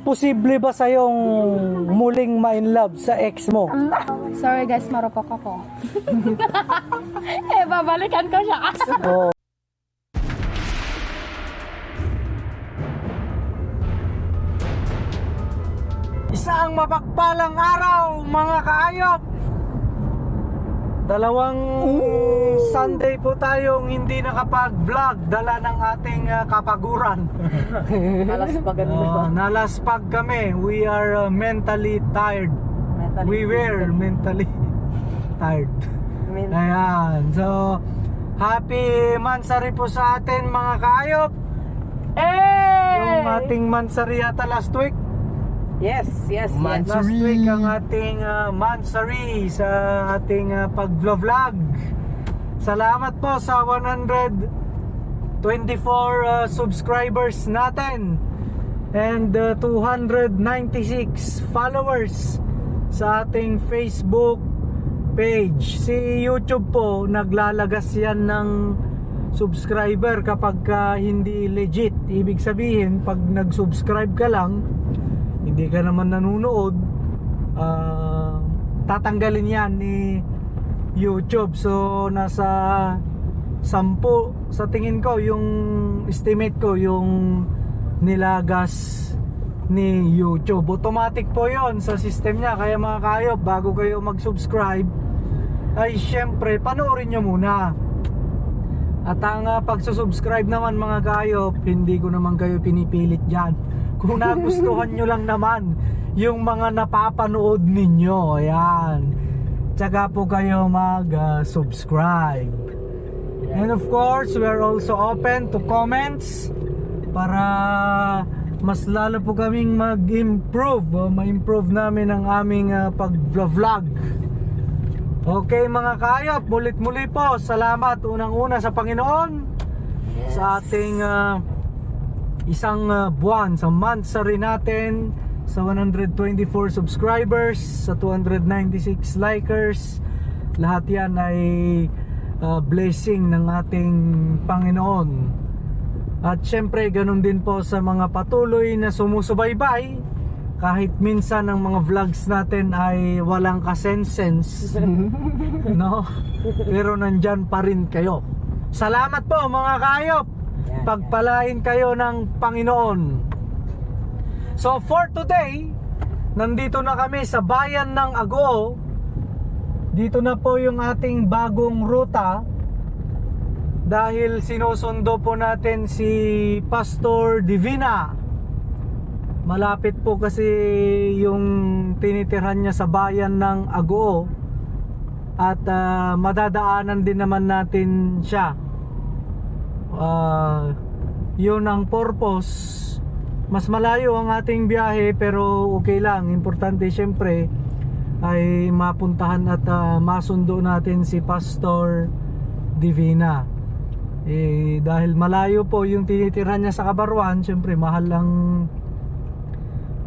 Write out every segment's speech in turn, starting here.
posible ba sa'yong muling ma-in-love sa ex mo? Sorry guys, marupok ako. Babalikan ko siya. Oo. Isang mapagpalang araw, mga kaayop! Dalawang Sunday po tayong hindi nakapag-vlog, dala ng ating kapaguran. Nalaspag kami. We are mentally tired. We were mentally tired. Ayan. So, happy Mansari po sa atin, mga kaayop. Yung ating Mansari yata last week. Yes. Last week ang ating Mansari sa ating pag-vlog. Salamat po sa 124 subscribers natin and 296 followers sa ating Facebook page. Si YouTube po, naglalagas yan ng subscriber kapag hindi legit. Ibig sabihin, pag nag-subscribe ka lang, hindi ka naman nanonood, tatanggalin yan ni YouTube. So nasa 10 sa tingin ko, yung estimate ko, yung nilagas ni YouTube. Automatic po yon sa system niya. Kaya mga kaayop, bago kayo mag-subscribe, ay syempre panoorin nyo muna. At ang pagsusubscribe naman, mga kaayop, hindi ko naman kayo pinipilit dyan. Kung nagustuhan nyo lang naman yung mga napapanood ninyo, ayan, tsaka po kayo mag-subscribe. And of course, we are also open to comments para mas lalo po kaming mag-improve, ma-improve namin ang aming pag-vlog. Okay mga kayop, mulit-muli po, salamat unang-una sa Panginoon, sa ating isang buwan, sa Mansari natin, sa 124 subscribers, sa 296 likers. Lahat yan ay blessing ng ating Panginoon. At syempre ganun din po sa mga patuloy na sumusubaybay, kahit minsan ang mga vlogs natin ay walang kasense, no? Pero nandyan pa rin kayo. Salamat po mga kaayop. Pagpalain kayo ng Panginoon. So for today, nandito na kami sa bayan ng Agoo. Dito na po yung ating bagong ruta, dahil sinusundo po natin si Pastor Divina. Malapit po kasi yung tinitirhan niya sa bayan ng Agoo. At madadaanan din naman natin siya. Yun ang purpose. Mas malayo ang ating biyahe, pero okay lang. Importante syempre ay mapuntahan at masundo natin si Pastor Divina. Dahil malayo po yung tinitirhan niya sa Kabarwan, syempre mahal lang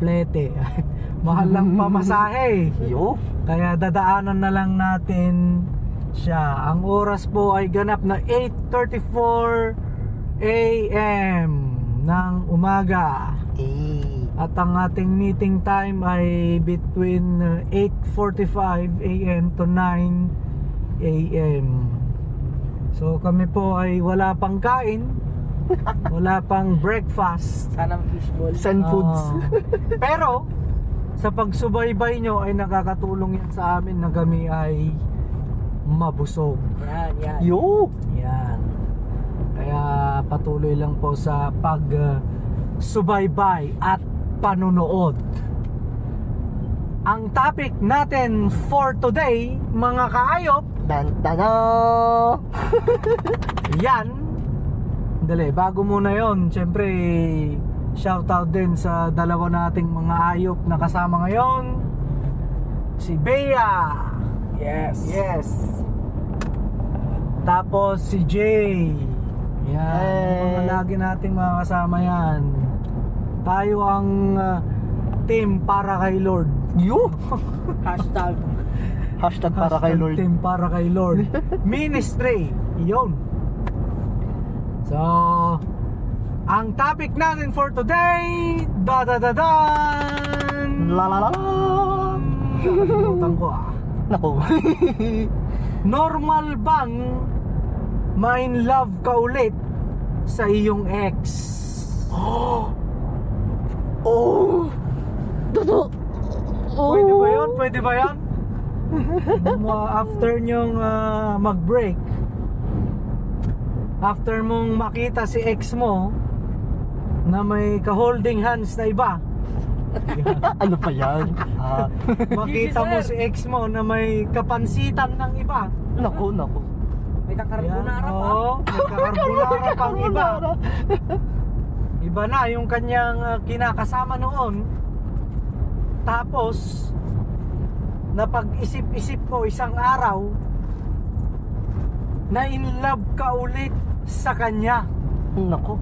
plete. Mahal lang pamasahe. Kaya dadaanan na lang natin siya. Ang oras po ay ganap na 8:34 AM ng umaga. At ang ating meeting time ay between 8:45 AM to 9 AM. So kami po ay wala pang kain, wala pang breakfast, Sanang fishball. Sun foods. pero sa pagsubaybay nyo ay nakakatulong yan sa amin na kami ay mabusog. Yan. Yan. Kaya patuloy lang po sa pag-subaybay at panunood. Ang topic natin for today, mga kaayop, yan. Dali, bago muna yon, syempre shoutout din sa dalawa nating mga ayop na kasama ngayon. Si Bea. Yes. Tapos si Jay. Yan, mga lagi nating mga kasama yan. Tayo ang team para kay Lord. Hashtag para kay Lord. Team para kay Lord. Ministry. Yun. So Ang topic natin for today, da-da-da-dan! La la la la. Nakalimutan ko Naku. Normal bang ma-in love ka ulit sa iyong ex? Oh. Totoo. Pwede ba yun? Pwede ba yan? After nyong mag-break, after mong makita si ex mo na may ka-holding hands na iba, Ano pa yan? makita mo si ex mo na may kapansitan ng iba, Naku. May kakarbonara pa. oo, may kakarbonara pang iba, iba na yung kanyang kinakasama noon. Tapos napag-isip-isip mo isang araw na in love ka ulit sa kanya. Naku.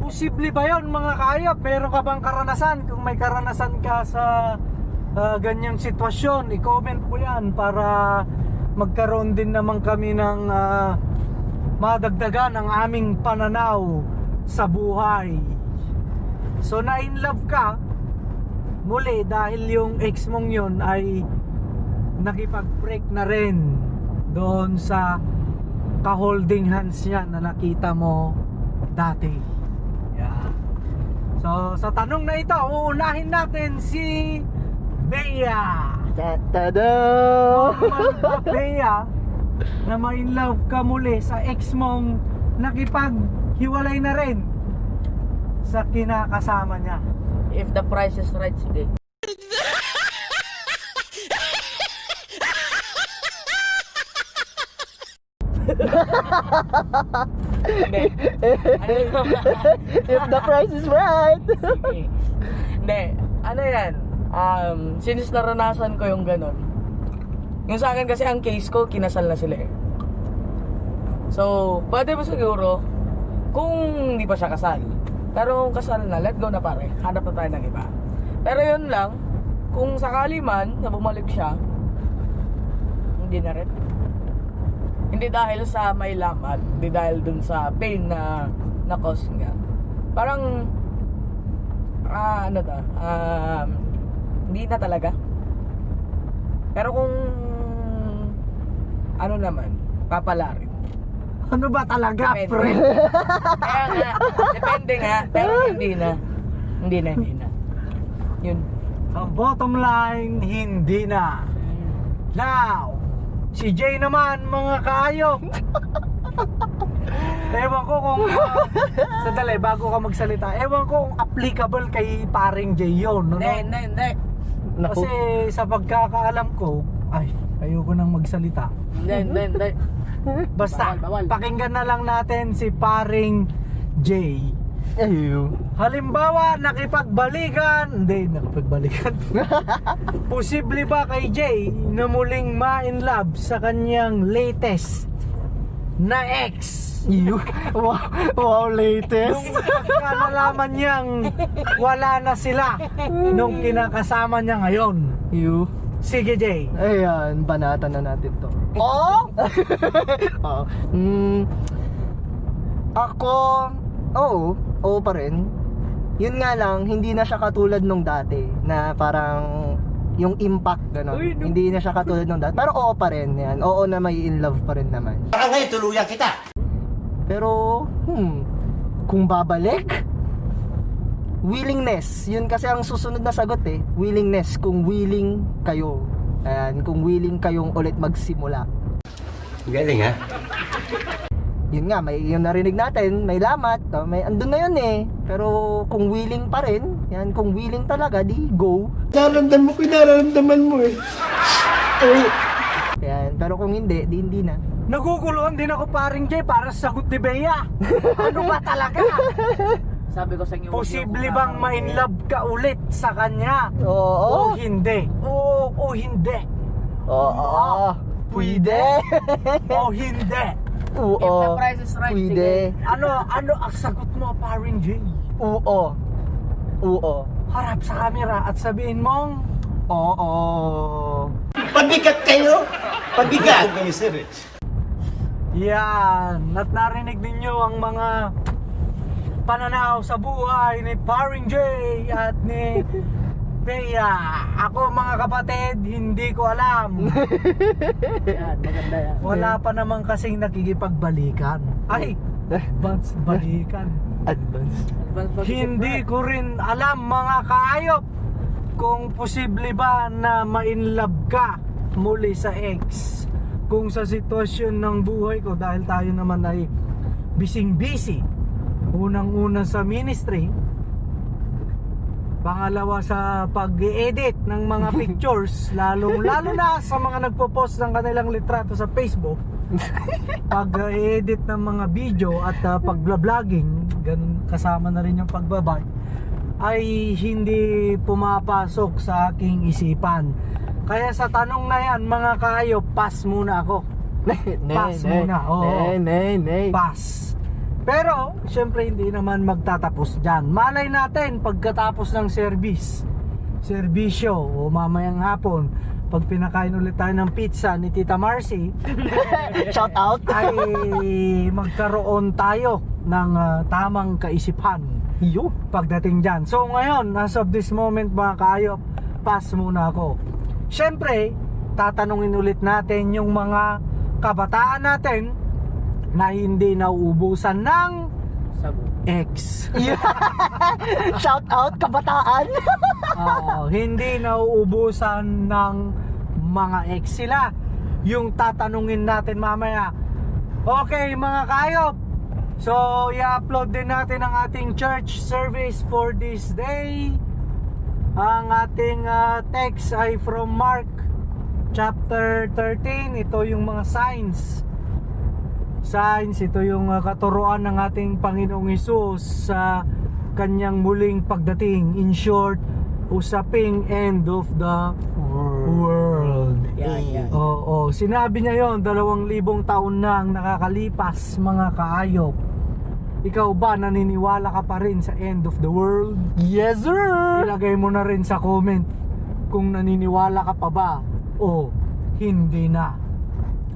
Posible ba yun mga kaayap? Meron ka bang karanasan? Kung may karanasan ka sa ganyang sitwasyon, i-comment mo yan para magkaroon din naman kami ng madagdagan ang aming pananaw sa buhay. So na in love ka muli dahil yung ex mong yun ay nakipag-break na rin doon sa ka-holding hands niya na nakita mo dati. Yeah. So sa tanong na ito, uunahin natin si Bea. Tada. Normal ba, Bea, na ma-in love ka muli sa ex mong nakipaghiwalay na rin sa kinakasama niya? If the price is right, sige. Hindi. If the price is right. Sige. Hindi. Ano yan? Since naranasan ko yung ganun. Yung sa akin kasi ang case ko, kinasal na sila eh. So, pwede ba siguro kung hindi pa siya kasal. Pero kung kasal na, let go na pare. Hanap na tayo ng iba. Pero yun lang, kung sakali man na bumalik siya, hindi na rin. Hindi dahil sa may lamat, hindi dahil dun sa pain na na-cause niya. Parang, hindi na talaga. Pero kung, ano naman, papalarin. Ano ba talaga, Depende. friend? Kaya nga, depende nga, pero hindi na. Hindi na. Yun. Ang bottom line, hindi na. Now, si Jay naman, mga kaayok. Ewan ko kung sandali, bago ka magsalita, ewan ko kung applicable kay paring Jay yun, no? Hindi. Kasi sa pagkakaalam ko, ay, ayoko nang magsalita. Hindi. Basta, Bawal. pakinggan na lang natin si paring Jay. Ayun. Halimbawa, nakipagbalikan. Posible ba kay Jay na muling ma-in love sa kanyang latest na ex? Wow, latest. Nung pagkalalaman niyang wala na sila nung kinakasama niya ngayon. Sige, Jay. Ayan, banatan na natin to. Oo? Ako, oo pa rin. Yun nga lang, hindi na siya katulad nung dati na parang yung impact gano'n. Uy, no. Hindi na siya katulad nung dati. Pero oo pa rin yan. Oo na may in love pa rin naman. Baka ngayon tuluyan kita. Pero, kung babalik, willingness. Yun kasi ang susunod na sagot eh. Willingness. Kung willing kayo. Ayan, kung willing kayong ulit magsimula. Galing ha? Yun nga, may yung narinig natin, may lamat, may andun na yun eh. Pero kung willing pa rin, yan, kung willing talaga, di go. Nararamdaman ko yung nararamdaman mo eh. Yan, pero kung hindi, di hindi na. Naguguluhan din ako paring Jay para sa sagot ni Bea. Ano ba talaga? Sabi ko sa inyo, Posible bang ma-in love ka ulit sa kanya? Oo. O hindi? Oo o hindi? Oo. Pwede. O hindi? Oo. If the price is right, Pwede. Ano ang sagot mo paring Jay? Oo. Harap sa camera at sabihin mong Oo. Pabigat kayo! Pabigat! yan. At narinig ninyo ang mga pananaw sa buhay ni Paring J at ni Bea. Ako mga kapatid, hindi ko alam. Yan, maganda yan. Wala pa naman kasing nakikipagbalikan. Ay, advance balikan. Advance. Hindi ko rin alam mga kaayop kung posible ba na ma-inlove ka muli sa ex. Kung sa sitwasyon ng buhay ko, dahil tayo naman ay busy. Unang-una sa ministry, pangalawa sa pag-edit ng mga pictures, lalo na sa mga nagpo-post ng kanilang litrato sa Facebook, pag-edit ng mga video at pag-vlogging, ganun kasama na rin yung pagbabay, ay hindi pumapasok sa aking isipan. Kaya sa tanong na yan, mga kaayop, pass muna ako. Pass muna. Oo. Pass. Pero, syempre hindi naman magtatapos dyan. Malay natin, pagkatapos ng serbisyo, o mamayang hapon, pag pinakain ulit tayo ng pizza ni Tita Marcy, Shout out. ay magkaroon tayo ng tamang kaisipan pagdating dyan. So ngayon, as of this moment mga kaayop, pass muna ako. Syempre, tatanungin ulit natin yung mga kabataan natin na hindi nauubusan ng ex. Shout out kabataan. Hindi nauubusan ng mga ex sila. Yung tatanungin natin mamaya. Okay mga kaayop, so i-upload din natin ang ating church service for this day. Ang ating text ay from Mark chapter 13. Ito yung mga signs, ito yung katuruan ng ating Panginoong Hesus sa kanyang muling pagdating. In short, usaping end of the world. Yan. Oo, sinabi niya yon 2,000 taon nang nakakalipas mga kaayop. Ikaw ba naniniwala ka pa rin sa end of the world? Yes sir. Ilagay mo na rin sa comment kung naniniwala ka pa ba o hindi na.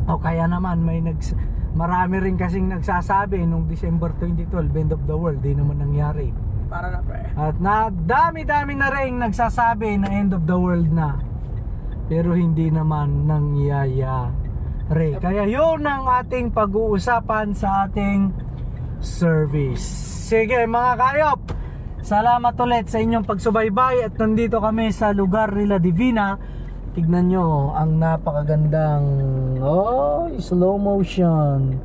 O kaya naman marami rin kasing nagsasabi nung December 2012, end of the world, di naman nangyari. Para na pre. At dami-dami na rin nagsasabi na end of the world na, pero hindi naman nangyayari. Kaya yun ang ating pag-uusapan sa ating service. Sige mga kayop, salamat ulit sa inyong pagsubaybay at nandito kami sa lugar nila Divina. Tignan nyo ang napakagandang slow motion,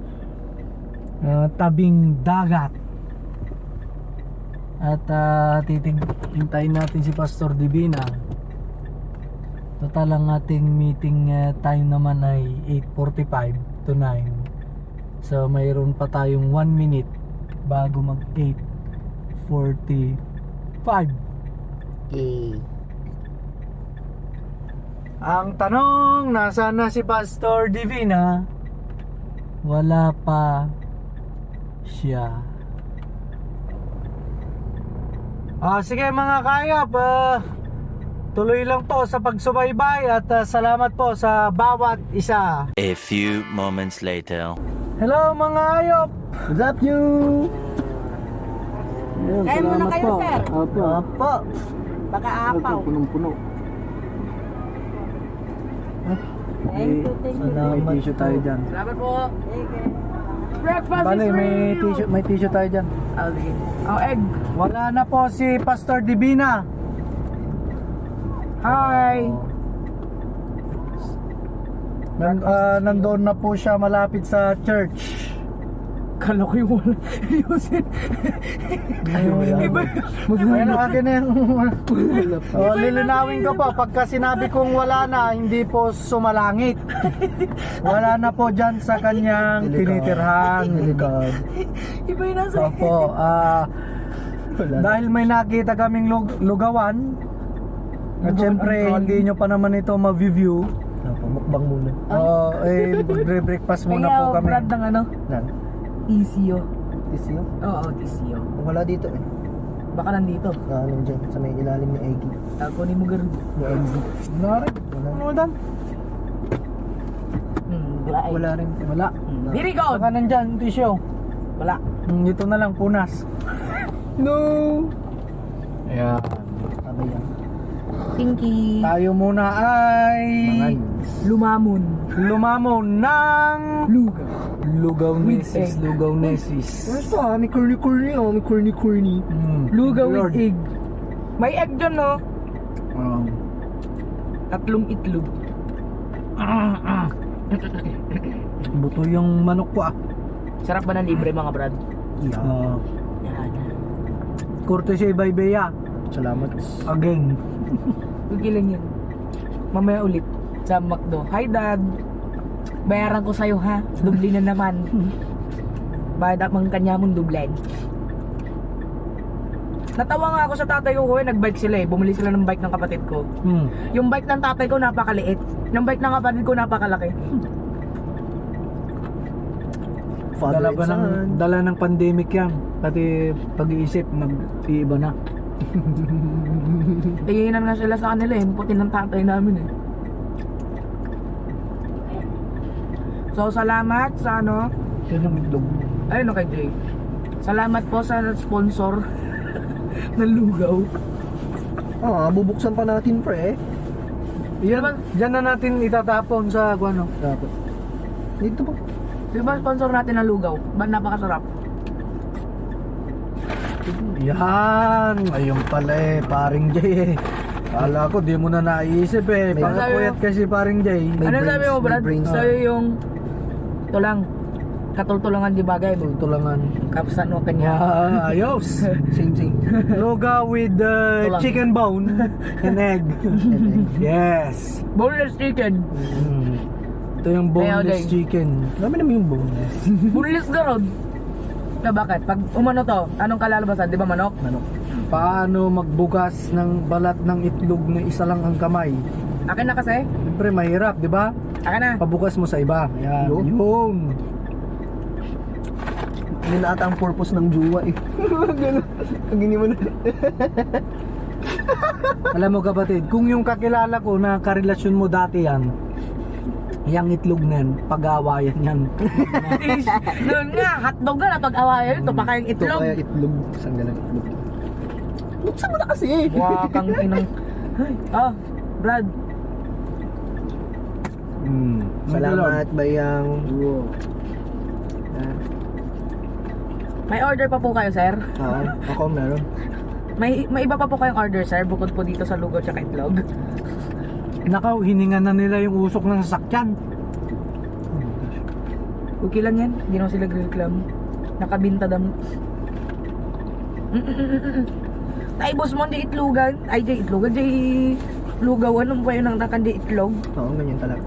tabing dagat. At hintayin natin si Pastor Divina. Total ang ating meeting time naman ay 8:45 to 9. So mayroon pa tayong 1 minute bago mag 8:45. Ang tanong, nasaan na si Pastor Divina? Wala pa siya. Sige mga kayap, tuloy lang po sa pagsubaybay at salamat po sa bawat isa. A few moments later. Hello mga ayop! What's up you? Kaya muna kayo, sir. Opo. Baka apaw. Punong-puno. Thank you. May tissue tayo dyan. Salamat po. Breakfast Bale, is real. may tissue tayo dyan. Egg. Wala na po si Pastor Divina. Hi. Nandoon na po siya malapit sa church. Kala ko yung wala. Ayan, akin na yung lilinawin ko po. Pagka sinabi kong wala na, hindi po sumalangit. Wala na po dyan sa kanyang tinitirhan. Iba yung nasa. Opo, dahil may nakita kaming lugawan, at syempre hindi nyo pa naman ito ma-view. Mukbang muna. Breakfast muna po kami. Brand ng ano? Nan. Easyo. Tisyo? Oo, Easyo. Wala dito eh. Baka nandito. Ano dyan? Sa may ilalim ng eggy. Kunin mo ganun. Yung eggy. Wala rin. Ano dan? Wala rin. Wala. Here we go. Baka nandyan, tissue. Wala. Ito na lang, punas. No! Ayan. Abay yan. Pinky. Tayo muna ay Mangan. lumamon ng Lugaw Nesis. Lugaw Nesis. Basta, may corny-corny oh. May corny-corny. Lugaw Lord. with egg. May egg dyan, no? Oh. 3 itlog. Buto yung manok ko ah. Sarap ba ng libre, mga brad? Yeah. Yan. Courtesy by Bea. Salamat. Again. Gigilan yun. Mamaya ulit sa McDo. Hi, Dad. Bayaran ko sa'yo, ha? Dubli na naman. Bayad ang kanya mong dublen. Natawa nga ako sa tatay ko nagbike sila eh. Bumili sila ng bike ng kapatid ko. Yung bike ng tatay ko napakaliit. Yung bike ng kapatid ko napakalaki. Father and son. Dala ng pandemic yan. Pati pag-iisip, nag-iiba na. Tingnan nga sila sa kanila eh. Puti ng tatay namin eh. So salamat sa ano. Yan yung itlog. Ayun kay Jay. Salamat po sa sponsor ng lugaw. Bubuksan pa natin pre. Yan, dyan na natin itatapon sa ano. Dapat. Dito po. Di ba sponsor natin ng lugaw? Ba napakasarap? Yan. Ayun pala eh, paring Jay eh. Kala ko di mo na naisip eh. May- Pangapuyat kasi paring Jay. May Ano brains, sabi mo, may Brad? brains. Sa'yo yung tulang. Katultulangan di bagay. Tulangan. Kapsan o kanya. Ayos. Same. Lugaw with Tulang. chicken bone and egg. Yes. Boneless chicken. Ito yung boneless Ayun, chicken. Dami naman yung boneless. Boneless garod. Na bakit? Pag umano to, anong kalalabasan? Di ba manok? Manok. Paano magbukas ng balat ng itlog na isa lang ang kamay? Akin na kasi. Siyempre mahirap, di ba? Akin na. Pabukas mo sa iba. Yan. Yun. Yun. Yun na ata ang purpose ng juwa eh. Ganun. Ang gini mo na. Alam mo kapatid, kung yung kakilala ko na karelasyon mo dati yan, yung itlog na yan, pag-aawayan yan. Doon nga, hotdog na pag-awayan. Ito pa kayong Ito itlog. kaya itlog. Isang galang itlog. Buksan mo na kasi eh. Mukha kang inang... Brad. Salamat bayang. May order pa po kayo, sir? Ako meron. May iba pa po kayong order, sir? Bukod po dito sa lugaw tsaka itlog. Nakaw, hiningan na nila yung usok ng sasakyan. Okay lang yan. Hindi naman sila reklamo. Nakabinta damo. Ay, boss mo, di itlogan. Ay, di itlogan. Di lugawan. Anong pa yun ang takan di itlog? Oo, ganyan talaga.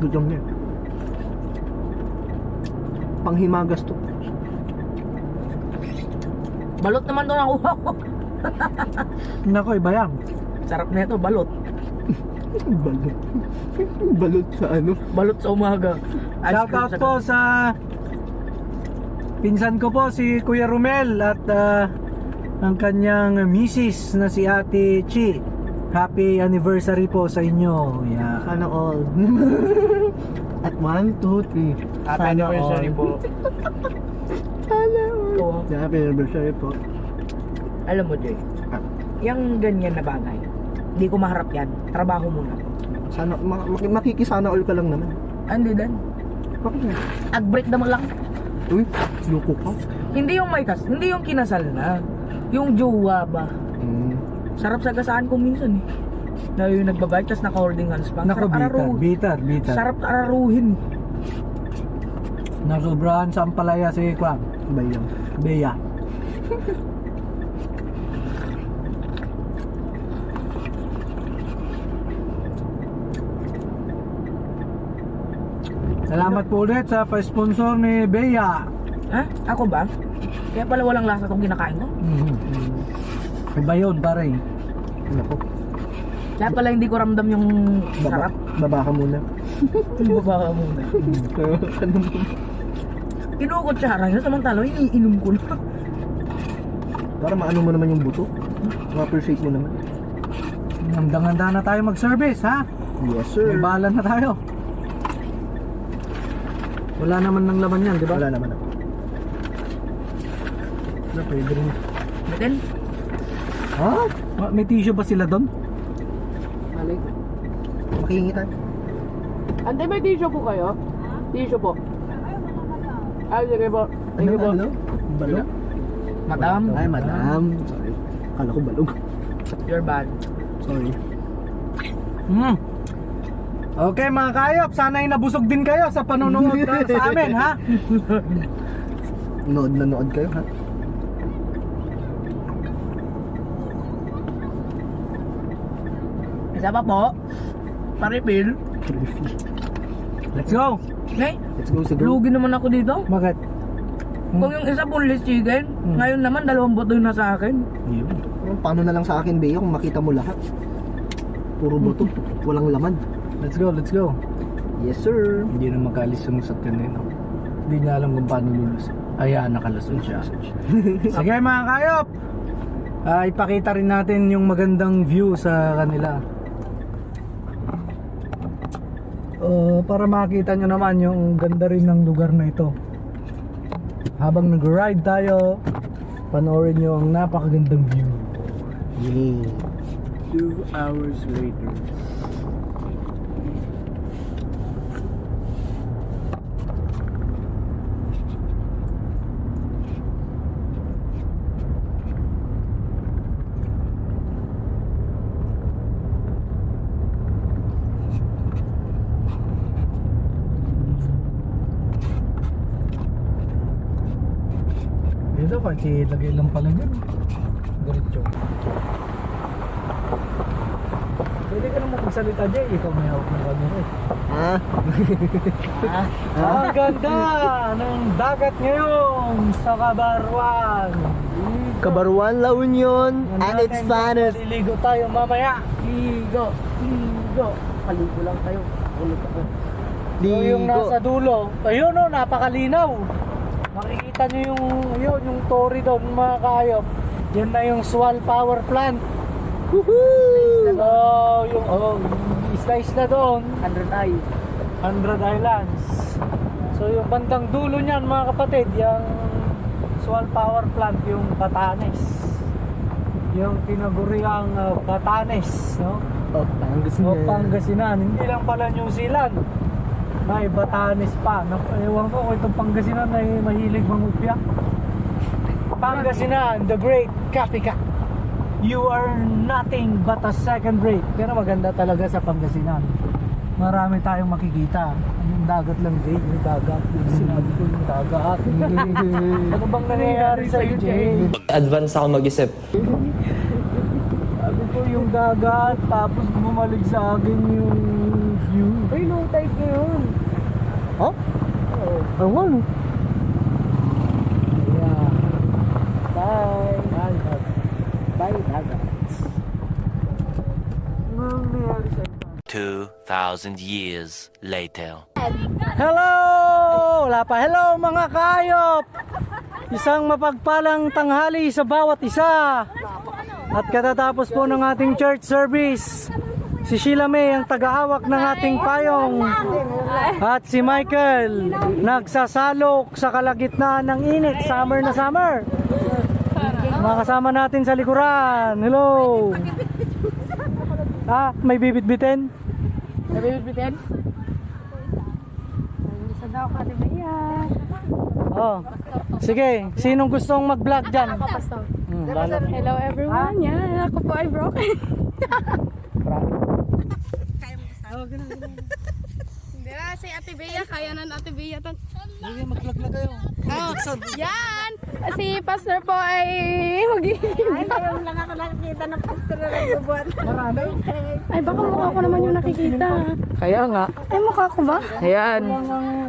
Gutom niya. Panghimagas to. Balot naman to nakuha ko. Nako, iba yan. Sarap na ito, balot. Balot. Balot sa ano? Balot sa umaga. Ice Shout cream out po sa pinsan ko po si Kuya Romel at ang kanyang misis na si Ate Chi. Happy anniversary po sa inyo. Yeah. Sana all. At 1, 2, 3. Happy anniversary po. Sana all. Oo. Happy anniversary po. Alam mo, Jay, yung ganyan na bagay, hindi ko maharap yan. Trabaho muna. Sana, makikisana all ka lang naman. Hindi dan. Bakit nga? Ag-break naman lang. Uy, loko ka. Hindi yung may hindi yung kinasal na. Yung jowa ba? Sarap sa gasaan ko minsan eh. Na yung nagbabike, tas naka-holding hands pa. Nako, Sarap araruhin. bitter. Sarap araruhin. Nasobrahan sa ampalaya si Kwan. Bayang. Bea. Salamat po ulit sa pa-sponsor ni Bea. Ha? Ako ba? Kaya pala walang lasa itong kinakain ko. Iba yun, pare. Nako. Kaya pala hindi ko ramdam yung sarap. Baba ka muna. Baba ka muna. Kinukutsara yun, samantala iniinom ko na. Para maano mo naman yung buto. Ma-appreciate mo naman. Handa na tayo mag-service, ha? Yes May sir. bala na tayo. Wala naman ng laman yan, di ba? Wala naman ako. Wala, pwede rin. Bitin? Ha? May tissue ba sila doon? Malik. Makihingi tayo. Ante, may tissue po kayo? Tissue po. Ay, sige po. Sige po. Ano? Balog? Madam. Ay, madam. Sorry. Kala ko balog. You're bad. Sorry. Okay mga kayop, sana'y nabusog din kayo sa panonood sa amin, ha? Nood na nood kayo, ha? Isa pa po. Pa-refill. Let's go! Okay. Let's go sa group. Lugi naman ako dito. Bakit? Kung yung isa boneless chicken, ngayon naman 2 buto yung nasa akin. Yun. Paano na lang sa akin, Bea, kung makita mo lahat? Puro buto. Walang laman. Let's go, let's go. Yes, sir. Hindi na makalis yung sa kanino. Hindi niya alam kung paano lulus. Ayan, nakalusot siya. Sige mga kayop! Ipakita rin natin yung magandang view sa kanila. Para makita nyo naman yung ganda rin ng lugar na ito. Habang nag-ride tayo, panoorin nyo ang napakagandang view. Yay. 2 hours later. Dito, pakilagay lang pala dyan. Diretso. Pwede ka naman magsalita dyan, ikaw may hawak ng camera eh. Ha? Ang ganda ng dagat ngayon sa Cabarwan. Cabarwan, La Union, and its finest. Maliligo tayo mamaya. Ligo. Ligo. Paligo lang tayo. Ulit ako. So yung nasa dulo, ayun o, napakalinaw. Makikita nyo yung Tory doon mga kayop. Yan na yung Swal Power Plant. Woohoo! So yung isla-isla doon, 100 eye. 100 Islands. So yung bandang dulo niyan mga kapatid, yung Swal Power Plant, yung Batanes. Yung tinaguriang Batanes, no? Oh, Pangasinan. O Pangasinan. Hindi lang pala New Zealand. May Batanes pa. Ewan ko kung itong Pangasinan ay mahilig mangupya. Pangasinan, the great Kapika. You are nothing but a second rate. Pero maganda talaga sa Pangasinan. Marami tayong makikita. Yung dagat lang, Jay. Yung dagat. Yung sinabi ko yung dagat. Ano bang nangyayari sa iyo, Jay? Advance ako mag-isip. Sabi ko yung dagat, tapos bumalik sa akin yung view. Ay, low tide ngayon. Oh? Ewan. Yeah. Bye. Dagat. Bye, dagat. Ano nangyayari sa iyo? 2,000 years later. Hello! Wala pa. Hello mga kayop! Isang mapagpalang tanghali sa bawat isa. At katatapos po ng ating church service, si Sheila May ang tagahawak ng ating payong. At si Michael nagsasalok sa kalagitnaan ng init. Summer na summer. Mga kasama natin sa likuran. Hello! May bibit-bitin? Nabibit-bitin? Isa daw ka, di ba yan? Oh. Sige, sinong gustong mag-vlog dyan? Pastor. Balat. Hello everyone. Yan, ako po ay broken. Hindi na, si Ate Bea. Kaya na Ate Bea. Sige, mag-vlog na kayo. Yan! Si Pastor po ay mag-iingat. Ay, lang ako nakikita ng Pastor na nagbubuhat. Marami. Ay, baka mukha ko naman yung nakikita. Kaya nga. Ay, mukha ko ba? Ayan.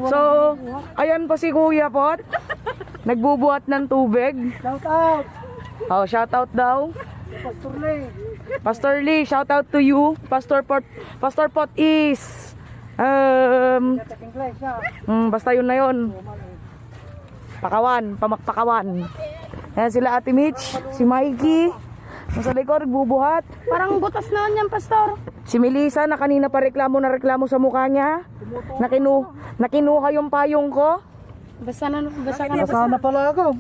So, ayan po si Kuya Pot. Nagbubuhat ng tubig. Shout out! Oh, shout out daw. Pastor Lee. Pastor Lee, shout out to you. Pastor Pot is English siya. basta yun na yun. Pakawan, pamakpakawan. Ayan sila Ate Mitch, si Mikey. Nasa likod, nagbubuhat. Parang butas naman yan, Pastor. Si Melissa na kanina pa reklamo sa mukha niya. Nakinuha yung payong ko. Basta na, Kasama pala ako.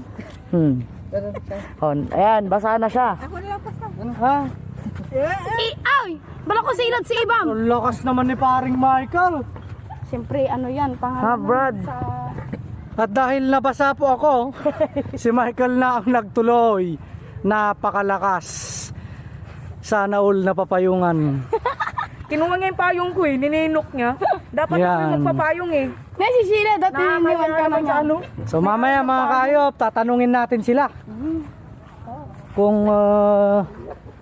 Oh, ayan, basa na siya. Ha? Ay! Bala ko silad si Ibam! Ang lakas naman ni paring Michael. Siyempre, ano yan, pangalan Ha, Brad? sa... At dahil nabasa po ako, si Michael na ang nagtuloy. Napakalakas. Sana all napapayungan. Kinuha niya yung payong ko eh, nininok niya. Dapat Yan. ako magpapayong eh. May si Sheila, dati niniwan ka na niya. ano? So mamaya mga kaayop, tatanungin natin sila. Kung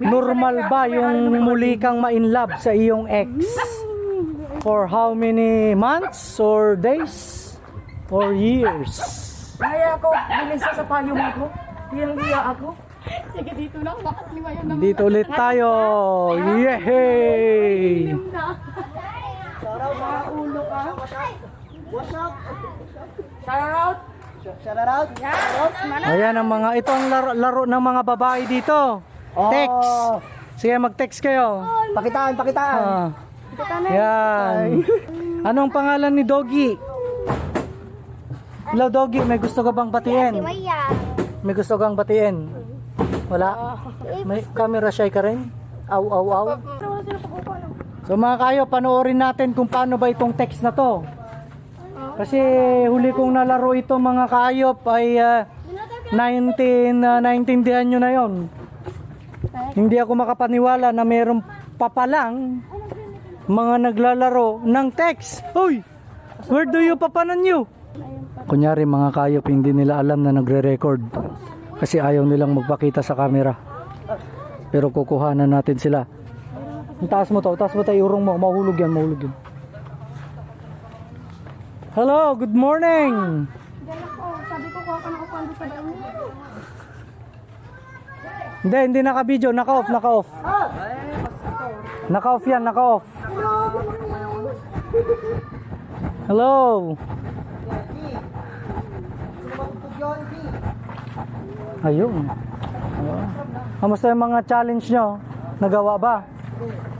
normal ba yung muli kang ma-inlove sa iyong ex? For how many months or days or years? Kaya ako, bilis sa payong ako. Hiyang-hiya ako. Sige, dito na. Bakit lima yun naman? Dito ulit tayo. Yehey! Shout out! Shout out. Ayan ang mga, ito ang laro ng mga babae dito. Text. Sige, mag-text kayo. Pakitaan. Ah. Yan. Anong pangalan ni Doggy? Hello Doggy, may gusto ka bang batiin? May gusto kang batiin? Wala? May camera shy ka rin? Aw, aw, aw. So mga kayo, panoorin natin kung paano ba itong text na to. Kasi huli kong nalaro ito mga kaayop ay naintindihan nyo na yon. Hindi ako makapaniwala na meron pa palang mga naglalaro ng text. Hoy! Where do you papanan you? Kunyari mga kaayop hindi nila alam na nagre-record kasi ayaw nilang magpakita sa camera. Pero kukuhanan natin sila. Taas mo to, iurong mo, mahulog yan. Hello, good morning. Sabi ko, kuha ka na upuan doon sa bahay. Hindi naka-video, naka-off. Naka-off yan, naka-off. Hello. Ayun. Kamusta yung mga challenge nyo? Nagawa ba?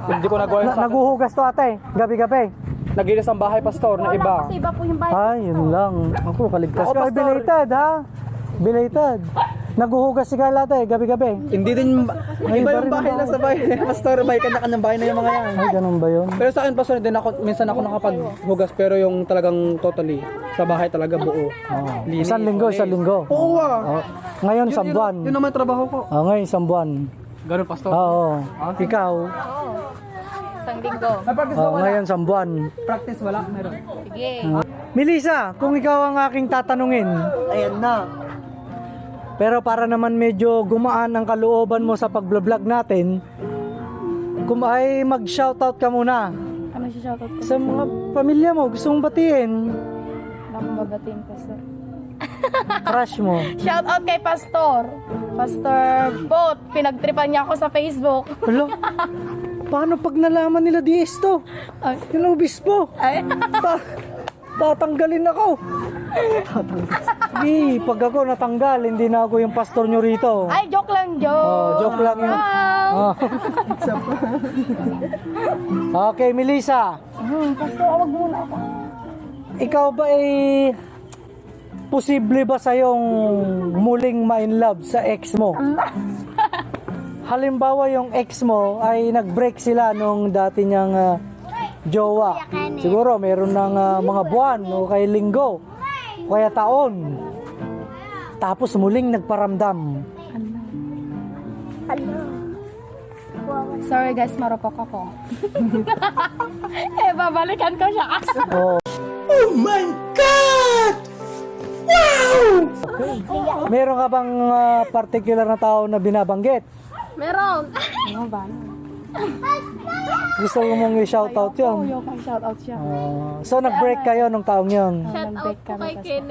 Hindi ko nagawa yun sa Naguhugas to ate, gabi-gabi. nagilis ang bahay pastor na iba. Kasi iba po yung bahay. Ay, yun lang. Ako, kaligtas Ako, ka. Ay, pastor. belated ha? Belated. Naguhugas si Carla ate, gabi-gabi. Hindi din Ay, iba iba yung rin bahay ang lang sa bahay. Pastor, may kanya-kanyang bahay na yung mga yan. Ay, ganun ba yun? Pero sa akin pastor, din ako minsan ako nakapaghugas pero yung talagang totally sa bahay talaga buo. Linis, Isang linggo, walis. isang linggo. Oo ah. Oh, ngayon, isang buwan. Yun naman trabaho ko. Oh, ngayon, isang buwan. Ganun pastor. Oo. Ikaw. Isang linggo. Practice Oh, ngayon, isang buwan. Practice wala, meron. Sige. Melissa, kung ikaw ang aking tatanungin, Ayan na. pero para naman medyo gumaan ang kalooban mo sa pag-vlog natin, kung ay mag-shoutout ka muna Ano siya shoutout ko? sa mga pamilya mo, gusto mong batiin, Wala akong babatiin, Pastor. crush mo. Shoutout kay Pastor. Pastor Bot. Pinagtripan niya ako sa Facebook. Hello? Paano pag nalaman nila di esto? Ay. Yung obispo? Ay. Tatanggalin ako. Hindi, pag ako natanggal, hindi na ako yung pastor nyo rito. Ay, joke lang, joke. Oh, joke lang yun. Wow. Oh. Okay, Melissa. Pastor, awag muna ako. Ikaw ba ay posible ba sa'yong muling ma-inlove sa ex mo? Halimbawa yung ex mo ay nag-break sila nung dati niyang jowa. Siguro meron ng mga buwan o kaya linggo o kaya taon. Tapos muling nagparamdam. Sorry guys, marupok ako. Babalikan ko siya. Oh. Meron ka bang particular na tao na binabanggit? Meron. Ano ba? Gusto mo mong i-shoutout yun? Yung shoutout siya. So nag-break kayo nung taong yun? Nag-break kami kasi.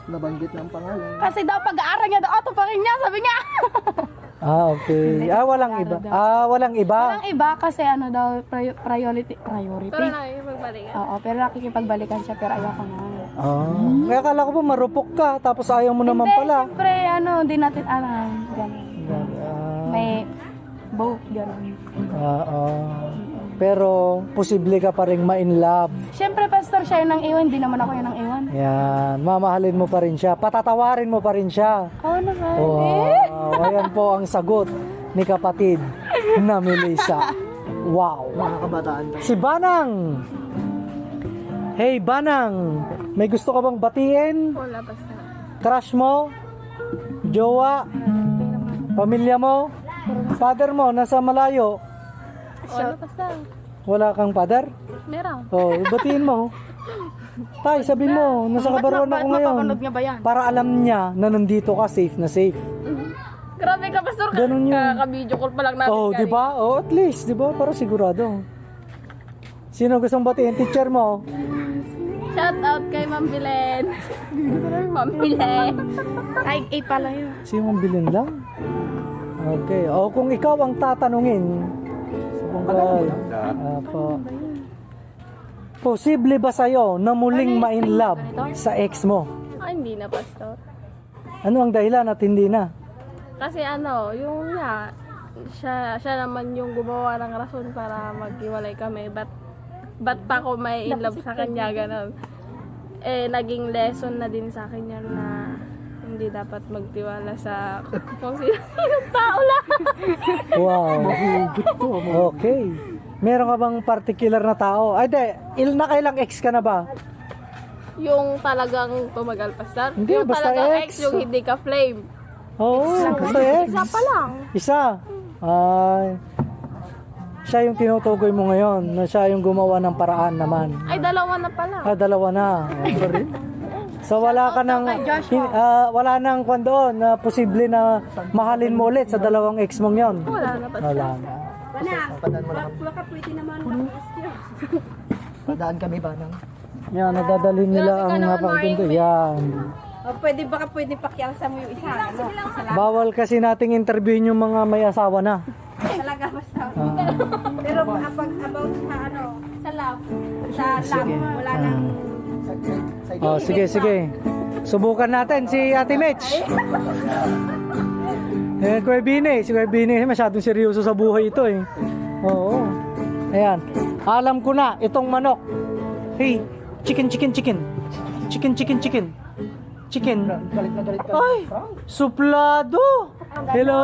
Nabanggit ng pangalan. Kasi daw pag-aaral niya daw, auto pa rin niya, sabi niya. Okay. Walang iba. Walang iba. Walang iba kasi ano daw, priority. Pero nakikipagbalikan. Oo, pero nakikipagbalikan siya, pero ayoko na. Kaya akala ko pa marupok ka, tapos ayaw mo naman pala. Siyempre, ano, di natin alam. Ganun. May both, ganun. Pero posible ka pa rin ma-in love. Siyempre, pastor, siya yung nang iwan, di naman ako yung nang iwan. Yan, mamahalin mo pa rin siya. Patatawarin mo pa rin siya. Oo naman. Wow, ayan po ang sagot ni kapatid na Melissa. Wow. Mga kabataan. Si Banang. Hey Banang, may gusto ka bang batiin? Wala basta. Crush mo? Jowa? Pamilya mo? Father mo nasa malayo? Wala basta. Wala kang father? Meron. Oh, batiin mo. Tay, sabihin mo, nasa kabaruan ako ngayon. Mapapanood nga ba yan? Para alam niya na nandito ka, safe na safe. Grabe ka, Pastor. Ganun yun. Kaka-video call pa lang namin. Oh, di ba? Oh, at least, di ba? Para sigurado. Sino gustong batiin? Teacher mo? Shout out kay Ma'am Bilen. Ma'am Bilen. Ay, pala yun. Si Ma'am Bilin lang? Okay. O kung ikaw ang tatanungin, sa bungkal. Apo. Posible ba sa'yo na muling ma-in love sa ex mo? Ay, hindi na, Pastor. Ano ang dahilan at hindi na? Kasi yung siya naman yung gumawa ng rason para maghiwalay kami. Ba't pa ako may in love sa kanya, ganun. Eh, naging lesson na din sa akin yan na hindi dapat magtiwala sa kung sino tao lang. Wow. Okay. Meron ka bang particular na tao? Ay, nakailang ex ka na ba? Yung talagang tumagal, Pastor. Hindi, Yung basta talagang ex. yung hindi ka flame. Oo, basta ex. Isa pa lang. Isa? Ay. Siya yung tinutukoy mo ngayon, na siya yung gumawa ng paraan naman. Ay, dalawa na pala. Dalawa na. So wala ka nang wala nang kwan doon na posible na mahalin mo ulit sa dalawang ex mong 'yon. Wala na, Pastor. Wala na. Padaan kami ba nang? Yan, nadadalhin nila Grabe ka ang naman, napakaganda. Marvin. Yan. Pwede pakialsa mo yung isa. Ano? Bawal kasi nating interviewin yung mga may asawa na. Talaga basta. Pero about sa love, wala nang Oh, sige. Subukan natin si Ate Mitch. Kuya Bini. Si Kuya Bini masyadong seryoso sa buhay ito eh. Oo. Ayan. Alam ko na, itong manok. Hey, chicken. Chicken. Galit na galit ka. Ay, suplado. Hello.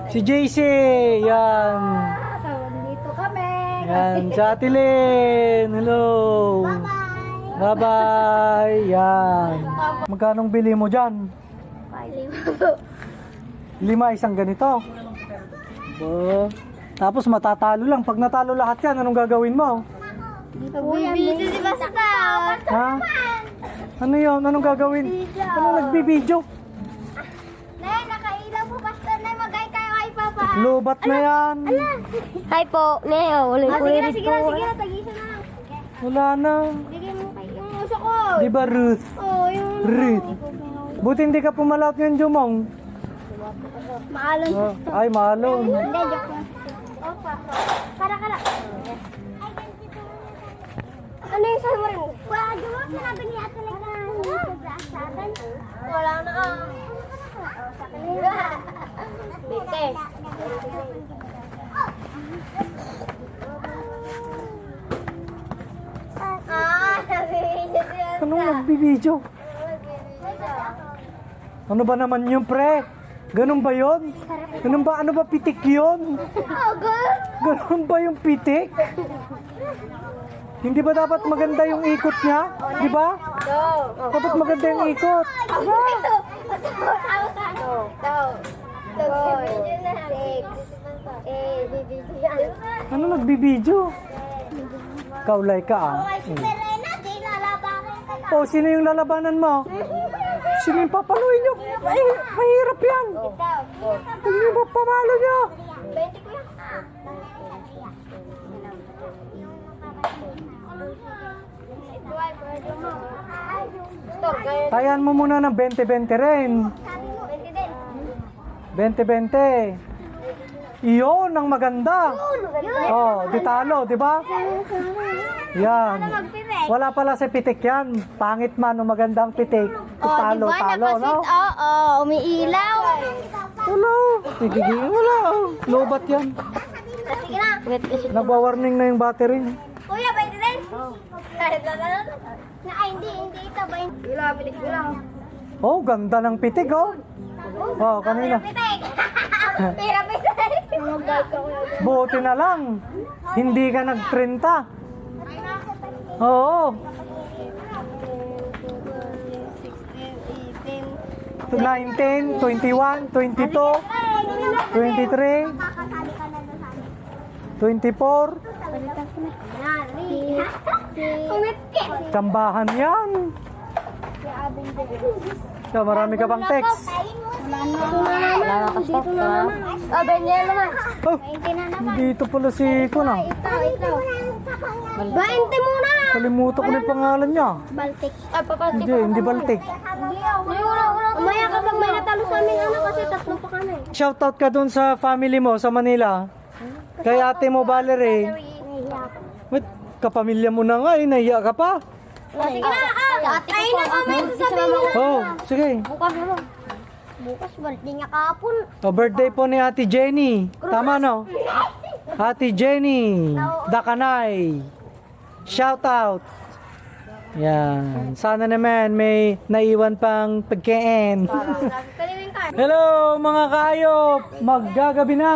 Si JC. Yan. dito kami. Yan. Si Ate Lynn. Hello. Bye-bye. Yan. Magkanong bili mo dyan? 5 isang ganito. Oh. Tapos matatalo lang. Pag natalo lahat yan, anong gagawin mo? Bibidyo si Basta. Ha? Ano yun? Anong gagawin? Ano nagbibidyo? Nay, nakailaw po Basta. Nay, magay kayo kay Papa. Lobat na yan. Hi po. Neo, sige na. Tagisa na lang. Wala na. Bigyan mo kay yung uso ko. Di ba Ruth? Oh, yung Ruth. Buti hindi ka pumalaot ngayon, Jumong. maalon. Ay, malong. Hindi, joke lang. Opa. Kara. Ano yung sabi mo rin? Wala, Jumong, sinabi niya ito sa atin. Wala na ka. Sa kanila. Bite. Anong nagbibidyo? Ano ba naman yun, pre? Ganun ba yun? Ano ba pitik yun? Ganun ba yung pitik? Hindi ba dapat maganda yung ikot niya? Di ba? Dapat maganda yung ikot. Ano nagbibidyo? Kaulay ka ah. Oh, sino yung lalabanan mo? Sino yung papaluin nyo? Ay, mahirap yan. Sino yung papamalo nyo? Tayan mo muna ng 20-20 rin. 20-20. Iyon ang maganda. Oh, di talo, di ba? Yan. Wala pala sa pitik yan. Pangit man o magandang pitik. Talo, no? Oo, umiilaw. Wala. Wala. Lobat yan. Sige na. Nagwa-warning na yung battery. Kuya, pwede din? Ay, hindi ito ba? Wala, pitik ko lang. Oh, ganda ng pitik, oh. Oh, kanina. Pitik! Pira, pitik! Buti na lang. Hindi ka nagprinta. Oo. 19, 21, 22, 23, 24. Kumitkit! Tambahan yan. So, marami ka pang text. Dito na naman. Benjel naman. Oh, 20 na naman. dito pala si Kuna. Ito. 20 muna. Kalimutan ko na yung pangalan niya. Baltic. Ay, papaltik. Hindi Baltic. Wala. Umaya kapag may natalo sa aming kasi tatlo pa kami. Shoutout ka dun sa family mo sa Manila. Kay ate mo Valerie. Wait, kapamilya mo na nga eh, nahiya ka pa. Sige na, ay na kami sasabihin nila. Oh, sige. Bukas naman. Bukas, birthday niya kahapon. Oh, birthday po ni Ate Jenny. Tama no? Ate Jenny Dakanay. Shoutout. Yan. Sana naman may naiwan pang pagkain. Kaliling ka. Hello mga kaayop! Maggagabi na!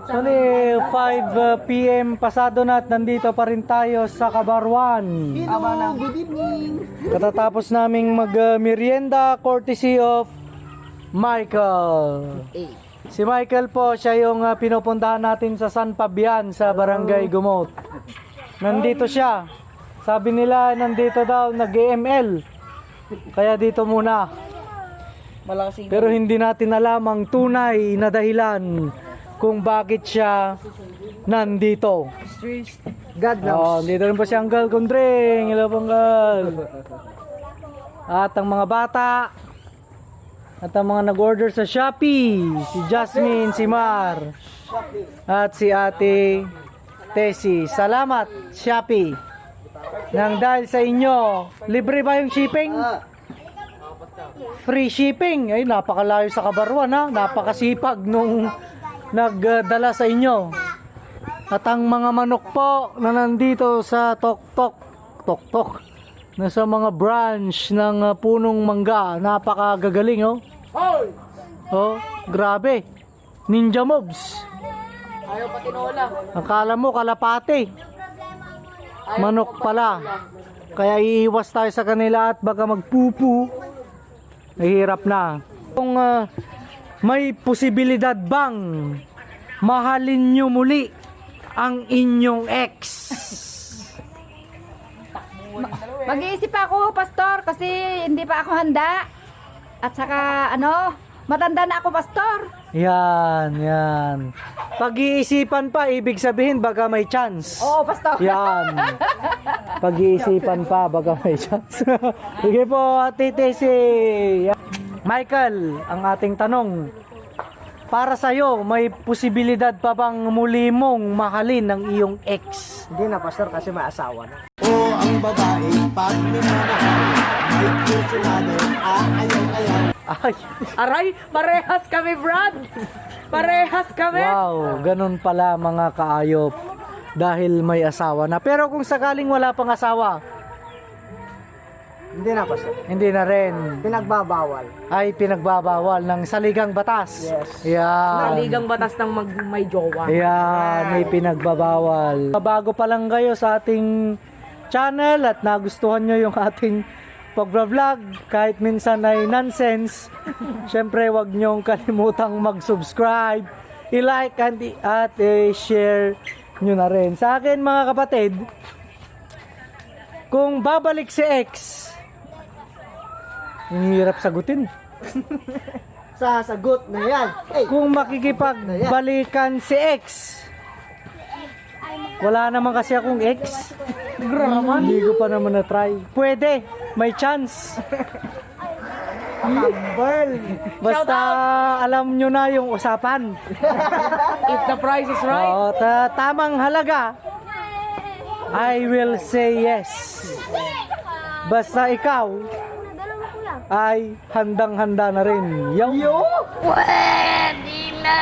Sali, 5 p.m. pasado na at nandito pa rin tayo sa Kabarwan. Good evening. Katatapos naming mag-merienda courtesy of Michael. Si Michael po, siya yung pinupuntahan natin sa San Fabian sa Barangay Gumot. Nandito siya. Sabi nila nandito daw nag-EML. Kaya dito muna. Malakas Pero hindi natin alam ang tunay na dahilan kung bakit siya nandito. God knows. Oh, dito rin po si Anggal Kundring. Hello po, Anggal. At ang mga bata at ang mga nag-order sa Shopee, si Jasmine, si Mar, at si Ate Tessie. Salamat, Shopee. Nang dahil sa inyo, libre ba yung shipping? Free shipping. Ay, napakalayo sa Kabarwan ha. Napakasipag nung nagdala sa inyo. At ang mga manok po na nandito sa Tok-Tok, na sa mga branch ng punong mangga, napakagagaling oh. Oh, grabe. Ninja moves. Ayaw pa tinola. Akala mo kalapate. Manok pala. Kaya iiwas tayo sa kanila at baka magpupu. Nahihirap na. Kung may posibilidad bang mahalin nyo muli ang inyong ex? Mag-iisip ako, Pastor, kasi hindi pa ako handa. At saka, matanda na ako, Pastor. Yan. Pag-iisipan pa, ibig sabihin baka may chance. Oo, Pastor. Yan. Pag-iisipan pa, baka may chance. Sige po, Ate Tessie. Michael, ang ating tanong. Para sa'yo, may posibilidad pa bang muli mong mahalin ng iyong ex? Hindi na, Pastor, kasi may asawa na. O ang babae, pag minamahal, may kursunado, ayaw. Ay, Aray, parehas kami, Brad. Parehas kami. wow, ganun pala mga kaayop. Dahil may asawa na. Pero kung sakaling wala pang asawa, Hindi na, Pastor. hindi na rin. Pinagbabawal. Ay pinagbabawal ng saligang batas. Yes. Yan. Naligang batas ng may jowa. Ayan, may pinagbabawal. Bago pa lang kayo sa ating channel at nagustuhan nyo yung ating pag-vlog, kahit minsan ay nonsense, syempre wag nyong kalimutang mag-subscribe, i-like at i-share nyo na rin. Sa akin mga kapatid, kung babalik si ex, ang hirap sagutin. Sasagot na yan. Hey, Kung makikipagbalikan si ex, wala naman kasi akong ex. Hindi ko pa naman na-try. Pwede, may chance. humble. Basta alam nyo na yung usapan. If the price is right. Oo, tamang halaga, I will say yes. Basta ikaw ay handang-handa na rin. Yo! Pwede na!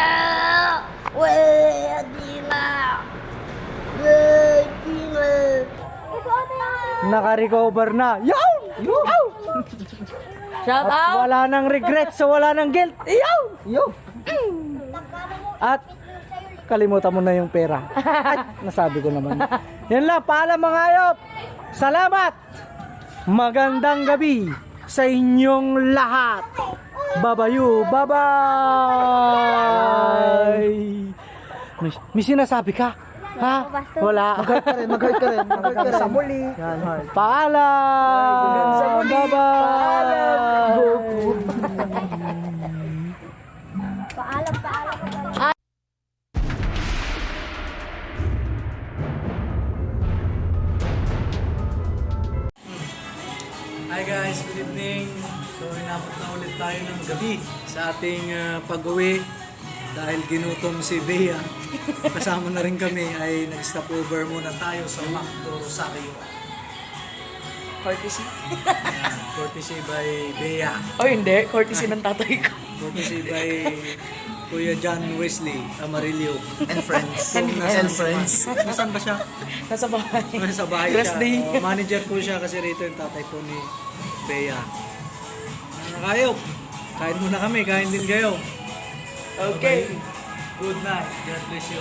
Pwede na! Pwede na! naka-recover na. Yaw! Yaw! Shout At out! wala nang regret, so wala nang guilt. Yaw! Yo! At kalimutan mo na yung pera. Ay, nasabi ko naman. Yan lang, paalam mga hayop. Salamat! Magandang gabi sa inyong lahat. Babayu, bye-bye! May sinasabi ka? Ha? Wala. Mag-heart ka rin, mag-heart ka rin. Mag-heart ka rin. Sa muli. Yan, heart. Paalam! Bye-bye! Paalam. Hi guys, good evening. So inabot na ulit tayo ng gabi sa ating pag-uwi dahil ginutom si Bea. Kasama na rin kami ay nag-stop over muna tayo sa McDo Rosario. Courtesy? Ayan, courtesy by Bea. Oh, hindi. Courtesy ng tatay ko. Courtesy by Kuya John Wesley Amarillo. And friends. Kung nasaan And friends. Nasaan ba siya? Nasa bahay. Sa bahay Rest siya. day. Manager po siya kasi rito yung tatay po ni Bea. Ano kayo? Kain muna kami, kain din kayo. Okay. Good night. God bless you.